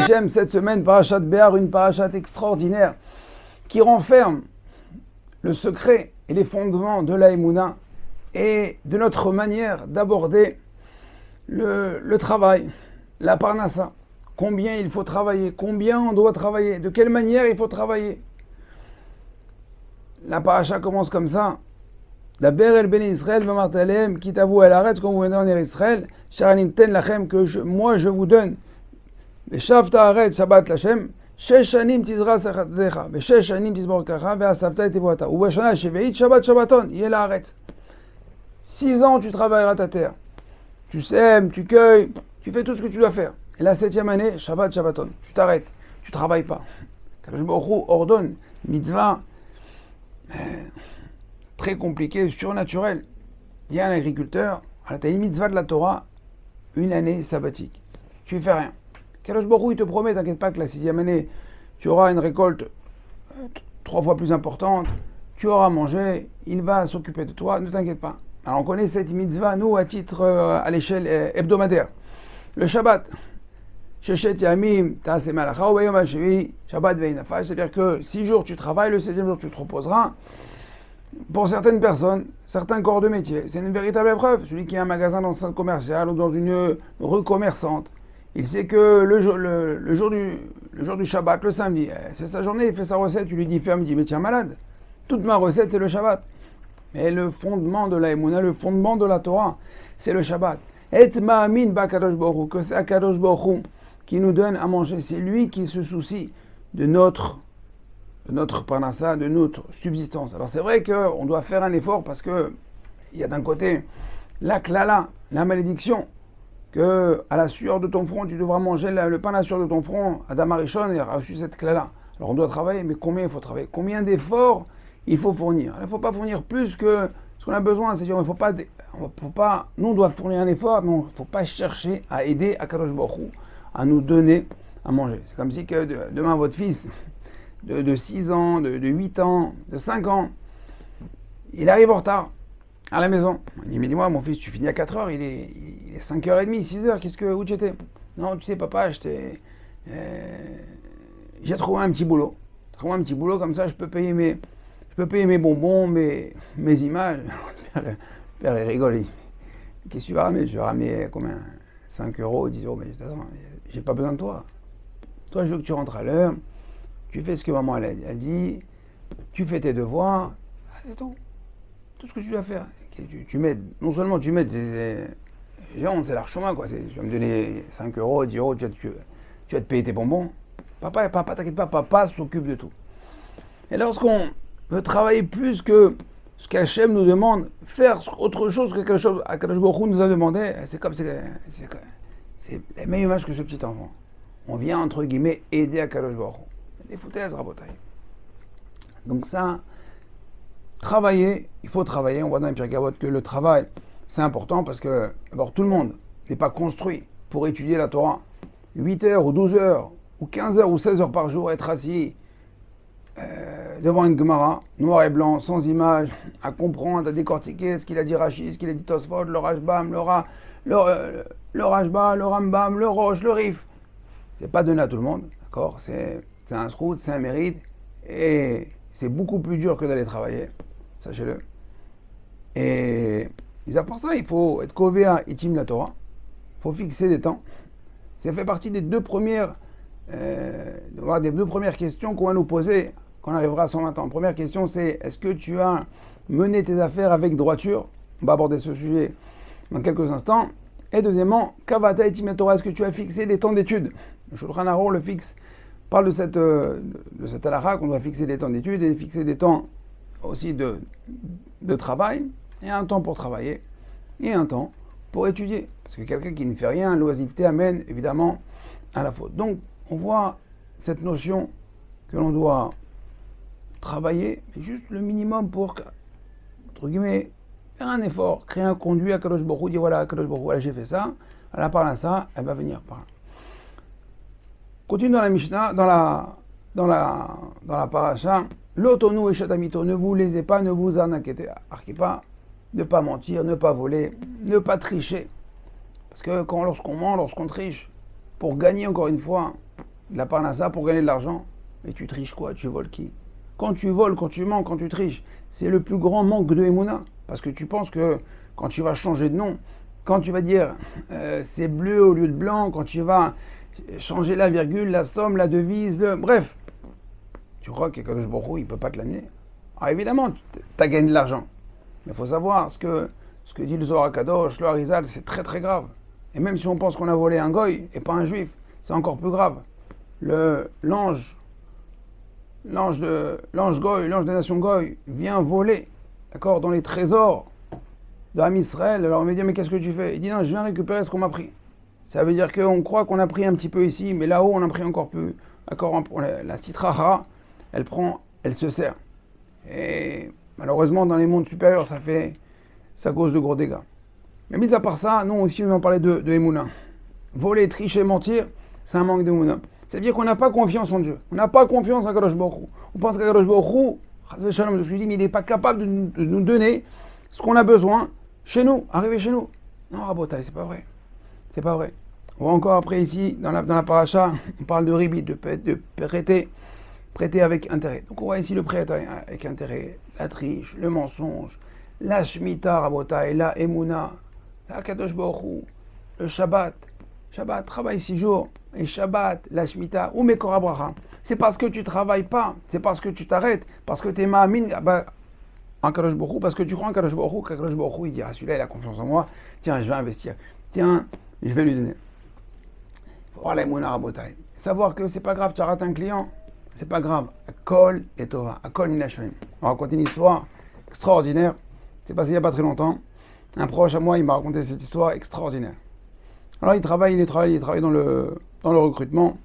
Hashem, cette semaine, Parashat Béar, une parashat extraordinaire qui renferme le secret et les fondements de la Emouna et de notre manière d'aborder le travail, la parnassa. Combien il faut travailler, combien on doit travailler, de quelle manière il faut travailler. La paracha commence comme ça. Daber el ben Israël v'amartalem qui t'avoue à l'arrêt quand vous venez en Israël, sharanim ten lachem que moi je vous donne. Veshavta aret shabbat lachem, shesh shanim tizra sachatecha, veshesh shanim tizbor kacha, ve'asavta et tevoata. Ou v'shana sheveit shabbat shabbaton, yé la arrêt. 6 ans tu travailleras ta terre. Tu sèmes, tu cueilles, tu fais tout ce que tu dois faire. Et la 7e année, Shabbat Shabbaton. Tu t'arrêtes, tu travailles pas. Kadosh Baruch Hu ordonne, mitzvah, très compliqué, surnaturel. Dis à un agriculteur, tu as une mitzvah de la Torah, une année sabbatique. Tu fais rien. Kadosh Baruch Hu, il te promet, t'inquiète pas que la 6e année, tu auras une récolte 3 fois plus importante, tu auras mangé, il va s'occuper de toi, ne t'inquiète pas. Alors on connaît cette mitzvah, nous, à titre, à l'échelle hebdomadaire. Le Shabbat. Sheshet Yamim, Ta'aseh Malacha, Ubayom HaShevi, Shabbat Ve'inafash, c'est-à-dire que 6 jours tu travailles, le 7e jour tu te reposeras. Pour certaines personnes, certains corps de métier, c'est une véritable épreuve. Celui qui a un magasin dans un centre commercial ou dans une rue commerçante, il sait que le jour du Shabbat, le samedi, c'est sa journée, il fait sa recette, tu lui dis ferme, il dit mais tiens malade, toute ma recette c'est le Shabbat. Et le fondement de la Emouna, le fondement de la Torah, c'est le Shabbat. Et ma'amin ba'kadosh Baruch Hu, que c'est Akadosh Baruch Hu qui nous donne à manger. C'est lui qui se soucie de notre parnassa, de notre subsistance. Alors c'est vrai qu'on doit faire un effort parce que il y a d'un côté la klala, la malédiction, que à la sueur de ton front, tu devras manger le pain à la sueur de ton front. Adam Arishon a reçu cette klala. Alors on doit travailler, mais combien il faut travailler? Combien d'efforts il faut fournir? Il ne faut pas fournir plus que ce qu'on a besoin. C'est-à-dire, nous on doit fournir un effort, mais il ne faut pas chercher à aider Akadosh Baruch Hu à nous donner à manger. C'est comme si que demain votre fils de 6 ans, de 8 ans, de 5 ans, il arrive en retard à la maison. Il dit, mais dis-moi, mon fils, tu finis à 4h, il est 5h30, 6h, où tu étais? Non, tu sais, papa, j'ai trouvé un petit boulot. Comme ça, je peux payer mes bonbons, mes images. Le père, il rigole. Qu'est-ce que tu vas ramener? Je vais ramener combien? 5 euros, 10 euros. Mais attends, j'ai pas besoin de toi. Toi, je veux que tu rentres à l'heure. Tu fais ce que maman elle dit. Tu fais tes devoirs. C'est tout. Tout ce que tu dois faire. Tu m'aides. Non seulement tu m'aides, c'est l'archement, quoi. Tu vas me donner 5 euros, 10 euros, tu vas te payer tes bonbons. Papa, t'inquiète pas, papa s'occupe de tout. Et lorsqu'on veut travailler plus que ce qu'Hachem nous demande, faire autre chose que Akadosh Baruch Hu nous a demandé, c'est la même image que ce petit enfant. On vient, entre guillemets, aider Akadosh Baruch Hu. Des foutaises, rabotaille. Donc ça, travailler, il faut travailler. On voit dans les Pirkei Avot que le travail, c'est important parce que, d'abord, tout le monde n'est pas construit pour étudier la Torah. 8 heures ou 12 heures, ou 15 heures ou 16 heures par jour, être assis devant une Gemara, noir et blanc, sans image, à comprendre, à décortiquer ce qu'il a dit Rashi, ce qu'il a dit Tosfot, le Rashbam, le Rashba, le Rambam, le Rosh, le Rif. C'est pas donné à tout le monde, d'accord? C'est un srout, c'est un mérite, et c'est beaucoup plus dur que d'aller travailler, sachez-le. Et mis à part ça, il faut être kovéa itim la Torah, il faut fixer des temps. Ça fait partie des deux premières questions qu'on va nous poser quand on arrivera à 120 ans. Première question, c'est est-ce que tu as mené tes affaires avec droiture? On va aborder ce sujet dans quelques instants. Et deuxièmement, kavata itim la Torah, est-ce que tu as fixé des temps d'études? Le Shulchan Aruch le fixe, parle de cette halakha qu'on doit fixer des temps d'études et fixer des temps aussi de travail, et un temps pour travailler et un temps pour étudier. Parce que quelqu'un qui ne fait rien, l'oisiveté amène évidemment à la faute. Donc on voit cette notion que l'on doit travailler, mais juste le minimum pour, entre guillemets, faire un effort, créer un conduit à Kadosh Baruch Hu, dire voilà, Kadosh Baruch Hu, voilà, j'ai fait ça, elle a parlé à ça, elle va venir par là. Continue dans la Mishnah, dans la paracha, l'otonu et shatamito, ne vous lésez pas, ne vous arnaquez pas, ne pas mentir, ne pas voler, ne pas tricher. Parce que lorsqu'on ment, lorsqu'on triche, pour gagner encore une fois, de la parnassa pour gagner de l'argent. Mais tu triches quoi? Tu voles qui? Quand tu voles, quand tu mens, quand tu triches, c'est le plus grand manque de Emouna. Parce que tu penses que quand tu vas changer de nom, quand tu vas dire c'est bleu au lieu de blanc, quand tu vas changer la virgule, la somme, la devise, bref, tu crois que Kadosh Baruch Hu, il ne peut pas te l'amener. Alors évidemment, tu as gagné de l'argent. Mais il faut savoir ce que dit le Zohar Kadosh, le Harizal, c'est très très grave. Et même si on pense qu'on a volé un goy et pas un juif, c'est encore plus grave. L'ange goy, l'ange des nations goy, vient voler, d'accord, dans les trésors de Ham Israël. Alors on me dit, mais qu'est-ce que tu fais? Il dit, non, je viens récupérer ce qu'on m'a pris. Ça veut dire qu'on croit qu'on a pris un petit peu ici, mais là-haut, on a pris encore plus. D'accord, la Sitra elle se sert. Et malheureusement, dans les mondes supérieurs, ça cause de gros dégâts. Mais mis à part ça, nous aussi, on va parler de Emouna. Voler, tricher, mentir, c'est un manque d'Emouna. Ça veut dire qu'on n'a pas confiance en Dieu. On n'a pas confiance en Kadosh Baruch Hu. On pense qu'Akadosh Baruch Hu, mais il n'est pas capable de nous donner ce qu'on a besoin chez nous, arriver chez nous. Non, Rabotai, c'est pas vrai. C'est pas vrai. On voit encore après ici, dans la paracha, on parle de ribit, de prêter avec intérêt. Donc on voit ici le prêt avec intérêt, la triche, le mensonge, la shmita, Rabotai, la emuna, la Kadosh Baruch Hu, le Shabbat, travaille 6 jours, et Shabbat, la shmita, ou Mekor Bracha. C'est parce que tu travailles pas, c'est parce que tu t'arrêtes, parce que tu es ma'amin, en Kadosh Baruch Hu, parce que tu crois en Kadosh Baruch Hu, qu'Akadosh Baruch Hu, il dira, celui-là, il a confiance en moi, tiens, je vais investir, tiens, je vais lui donner. Voilà, Emouna Rabotai. Savoir que c'est pas grave, tu as raté un client, c'est pas grave. Akol et Tova, Akol Minashvim. On raconte une histoire extraordinaire. C'est passé il n'y a pas très longtemps. Un proche à moi, il m'a raconté cette histoire extraordinaire. Alors il travaille dans le recrutement.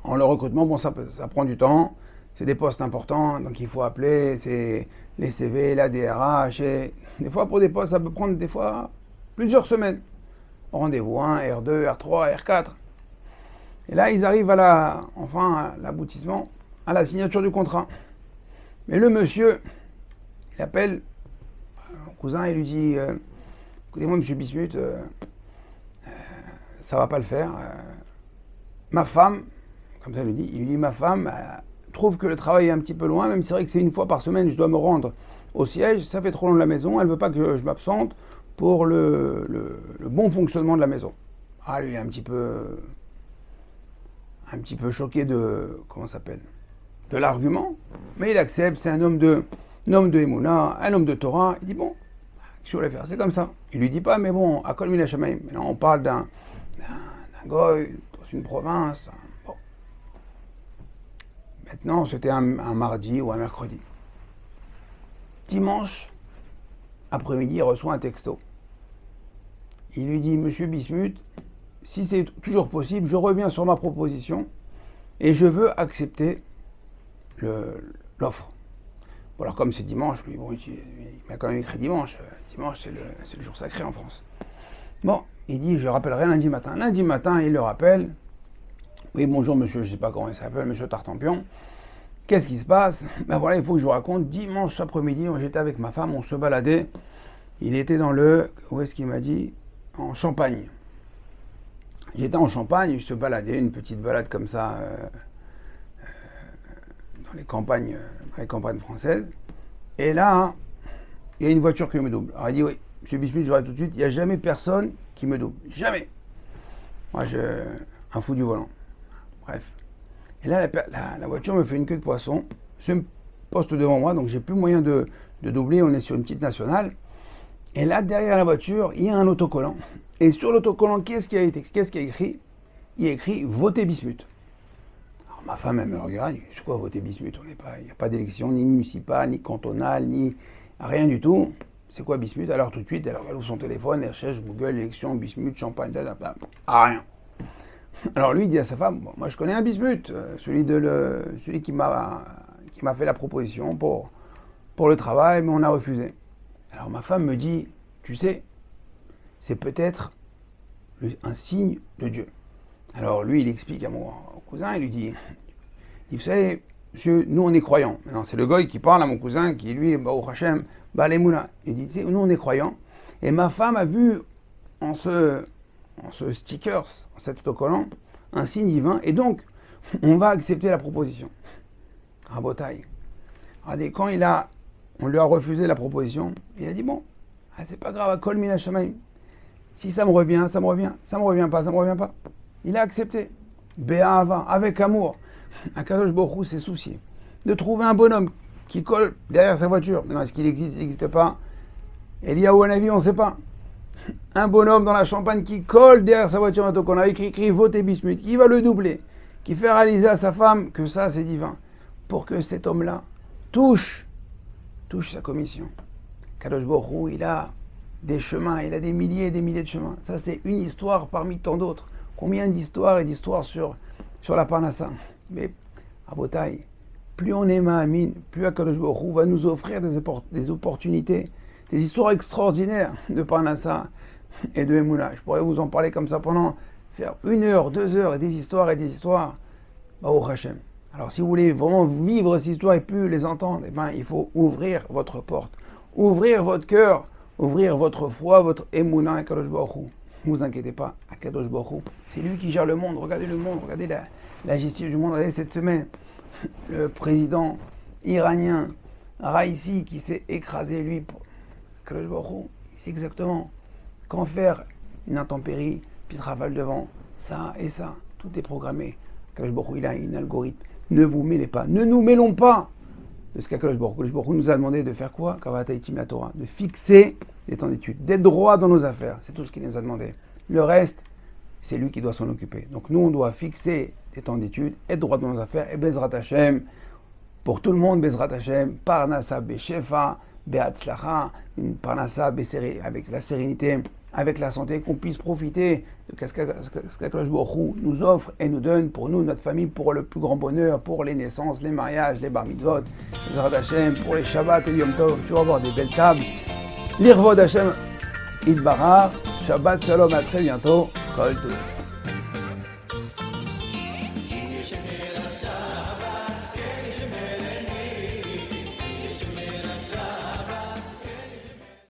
Le recrutement, bon, ça prend du temps. C'est des postes importants, donc il faut appeler, c'est les CV, la DRH. Et des fois, pour des postes, ça peut prendre des fois plusieurs semaines. Rendez-vous 1, R2, R3, R4. Et là, ils arrivent à l'aboutissement, à la signature du contrat. Mais le monsieur, il appelle mon cousin et lui dit écoutez-moi, monsieur Bismuth, ça va pas le faire. Ma femme, comme ça il lui dit ma femme trouve que le travail est un petit peu loin, même si c'est vrai que c'est une fois par semaine, je dois me rendre au siège, ça fait trop loin de la maison, elle veut pas que je m'absente pour le bon fonctionnement de la maison. Ah, lui, il est un petit peu choqué de l'argument, mais il accepte, c'est un homme de Emouna, un homme de Torah, il dit bon, qu'est-ce que je voulais faire, c'est comme ça. Il lui dit pas, mais bon, à Kol Mina Shamayim, on parle d'un goy dans une province. Bon. Maintenant, c'était un mardi ou un mercredi. Dimanche après-midi, il reçoit un texto. Il lui dit, monsieur Bismuth, si c'est toujours possible, je reviens sur ma proposition et je veux accepter l'offre. Bon, alors comme c'est dimanche, lui, bon, il m'a quand même écrit dimanche. Dimanche, c'est le jour sacré en France. Bon, il dit, je rappellerai lundi matin. Lundi matin, il le rappelle. Oui, bonjour monsieur, je ne sais pas comment il s'appelle, monsieur Tartampion. Qu'est-ce qui se passe? Ben voilà, il faut que je vous raconte. Dimanche après-midi, j'étais avec ma femme, on se baladait. Il était où est-ce qu'il m'a dit? En Champagne. J'étais en Champagne, il se baladait, une petite balade comme ça, dans les campagnes françaises. Et là, il y a une voiture qui me double. Alors il dit, oui, monsieur Bismuth, je tout de suite, il n'y a jamais personne qui me double. Jamais. Moi, un fou du volant. Bref. Et là, la voiture me fait une queue de poisson, se poste devant moi, donc j'ai plus moyen de doubler, on est sur une petite nationale. Et là, derrière la voiture, il y a un autocollant. Et sur l'autocollant, qu'est-ce qu'il y a écrit? Il y a écrit « Votez Bismuth ». Alors ma femme, elle me regarde, c'est quoi voter Bismuth? Il n'y a pas d'élection, ni municipale, ni cantonale, ni rien du tout. C'est quoi Bismuth? Alors tout de suite, elle ouvre son téléphone, elle cherche Google, élection, Bismuth, Champagne, rien. Alors lui, il dit à sa femme, bon, moi je connais un Bismuth, celui qui m'a fait la proposition pour le travail, mais on a refusé. Alors ma femme me dit, tu sais, c'est peut-être un signe de Dieu. Alors lui, il explique à mon cousin, il lui dit, vous savez, monsieur, nous on est croyants. Non, c'est le goy qui parle à mon cousin, qui lui, Baruch Hashem, Baalei Emunah. Il dit, nous on est croyants. Et ma femme a vu en ce sticker, en cet autocollant, un signe divin. Et donc, on va accepter la proposition. Rabotai. Regardez, quand on lui a refusé la proposition, il a dit bon, c'est pas grave, Kol Mina Shamaim. Si ça me revient, ça me revient. Ça me revient pas, ça me revient pas. Il a accepté. Bé'ava, avec amour. Akadosh Baruch Hu s'est soucié de trouver un bonhomme qui colle derrière sa voiture. Non, est-ce qu'il existe? Il n'existe pas. Eliyahu Hanavi, on ne sait pas. Un bonhomme dans la Champagne qui colle derrière sa voiture, donc on a écrit voter bismuth, qui va le doubler, qui fait réaliser à sa femme que ça c'est divin, pour que cet homme-là touche sa commission. Kadosh Baruch Hu, il a des chemins, il a des milliers et des milliers de chemins. Ça c'est une histoire parmi tant d'autres. Combien d'histoires et d'histoires sur la Parnassa. Mais, Rabotai, plus on est Ma'amin, plus Akadosh Baruch Hu va nous offrir des opportunités, des histoires extraordinaires de Parnassa et de Emouna. Je pourrais vous en parler comme ça faire 1 heure, 2 heures, et des histoires, Baruch Hashem. Alors si vous voulez vraiment vivre ces histoires et plus les entendre, il faut ouvrir votre porte, ouvrir votre cœur, ouvrir votre foi, votre Emouna à Akadosh Baruch Hu. Ne vous inquiétez pas, Akadosh Baruch Hu, c'est lui qui gère le monde. Regardez le monde, regardez la gestion du monde. Regardez cette semaine, le président iranien Raisi qui s'est écrasé, lui, pour Akadosh Baruch Hu, il sait exactement quand faire une intempérie, puis rafale de vent, ça et ça, tout est programmé. Akadosh Baruch Hu, il a un algorithme. Ne vous mêlez pas, ne nous mêlons pas de ce qu'Akadosh Baruch Hu nous a demandé de faire quoi? Kavataitim la Torah, de fixer des temps d'études, d'être droit dans nos affaires. C'est tout ce qu'il nous a demandé. Le reste, c'est lui qui doit s'en occuper. Donc nous, on doit fixer des temps d'études, être droit dans nos affaires, et Bezrat Hashem, pour tout le monde, Bezrat Hashem, Parnassa Beshefa, Be'atzlacha, une Parnassa avec la sérénité, avec la santé, qu'on puisse profiter de ce qu'Akadosh Baruch Hu nous offre et nous donne pour nous, notre famille, pour le plus grand bonheur, pour les naissances, les mariages, les bar mitzvot, Bezrat Hashem, pour les Shabbats et Yom Tov, toujours avoir des belles tables. L'Irvod Hashem Idbarach, Shabbat Shalom, à très bientôt, Kol Tov.